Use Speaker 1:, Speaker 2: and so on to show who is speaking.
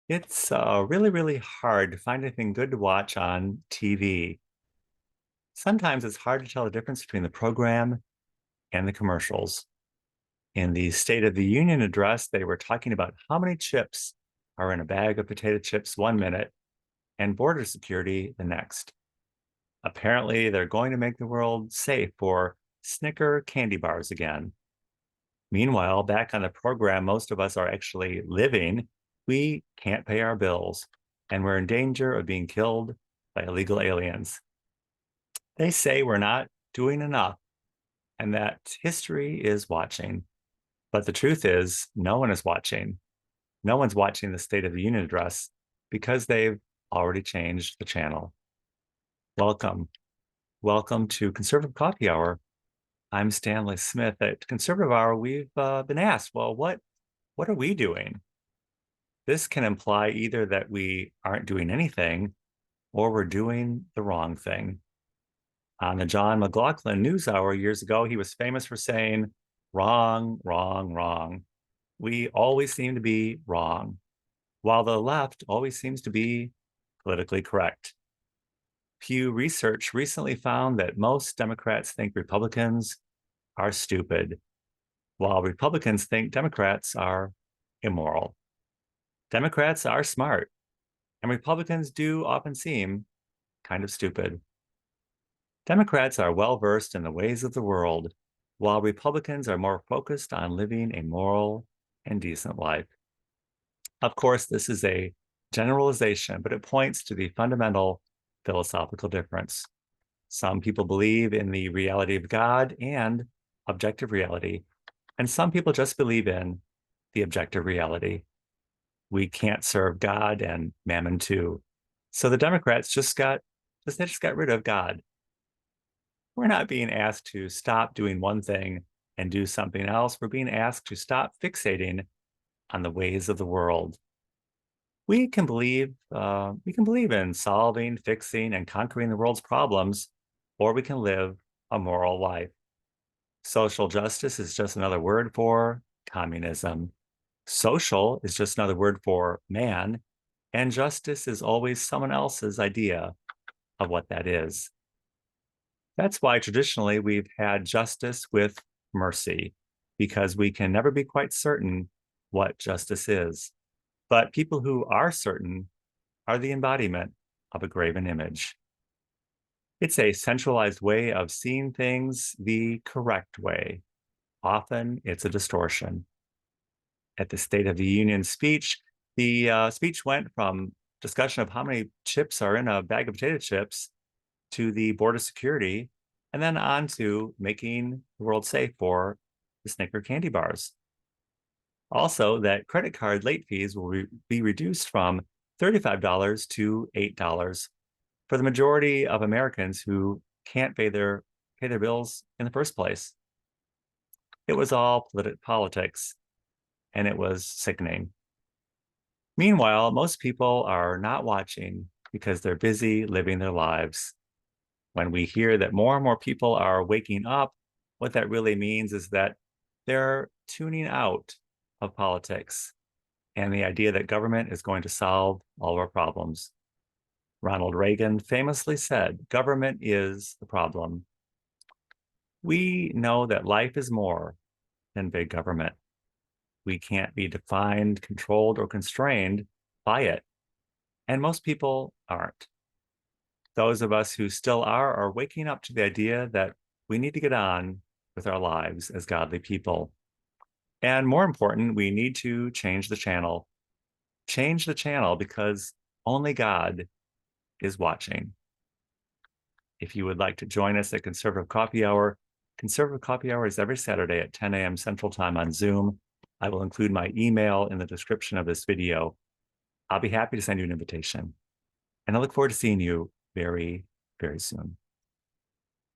Speaker 1: It's really hard to find anything good to watch on TV. Sometimes it's hard to tell the difference between the program and the commercials. In the State of the Union address, they were talking about how many chips are in a bag of potato chips 1 minute and border security the next. Apparently, they're going to make the world safe for Snicker candy bars again. Meanwhile, back on the program, most of us are actually living. We can't pay our bills, and we're in danger of being killed by illegal aliens. They say we're not doing enough and that history is watching. But the truth is, no one is watching. No one's watching the State of the Union address because they've already changed the channel. Welcome. Welcome to Conservative Coffee Hour. I'm Stanley Smith. At Conservative Hour, we've been asked, well, what are we doing? This can imply either that we aren't doing anything or we're doing the wrong thing. On the John McLaughlin News Hour years ago, he was famous for saying, wrong, wrong, wrong. We always seem to be wrong, while the left always seems to be politically correct. Pew Research recently found that most Democrats think Republicans are stupid, while Republicans think Democrats are immoral. Democrats are smart, and Republicans do often seem kind of stupid. Democrats are well versed in the ways of the world, while Republicans are more focused on living a moral and decent life. Of course, this is a generalization, but it points to the fundamental philosophical difference. Some people believe in the reality of God and objective reality, and some people just believe in the objective reality. We can't serve God and mammon too. So the Democrats they just got rid of God. We're not being asked to stop doing one thing and do something else. We're being asked to stop fixating on the ways of the world. We can believe in solving, fixing, and conquering the world's problems, or we can live a moral life. Social justice is just another word for communism. Social is just another word for man, and justice is always someone else's idea of what that is. That's why traditionally we've had justice with mercy, because we can never be quite certain what justice is. But people who are certain are the embodiment of a graven image. It's a centralized way of seeing things the correct way. Often it's a distortion. At the State of the Union speech, the speech went from discussion of how many chips are in a bag of potato chips to the border security, and then on to making the world safe for the Snicker candy bars. Also, that credit card late fees will be reduced from $35 to $8 for the majority of Americans who can't pay their bills in the first place. It was all politics, and it was sickening. Meanwhile, most people are not watching because they're busy living their lives. When we hear that more and more people are waking up, what that really means is that they're tuning out of politics and the idea that government is going to solve all of our problems. Ronald Reagan famously said, government is the problem. We know that life is more than big government. We can't be defined, controlled, or constrained by it. And most people aren't. Those of us who still are waking up to the idea that we need to get on with our lives as godly people. And more important, we need to change the channel. Change the channel because only God is watching. If you would like to join us at Conservative Coffee Hour is every Saturday at 10 a.m. Central Time on Zoom. I will include my email in the description of this video. I'll be happy to send you an invitation. And I look forward to seeing you very, very soon.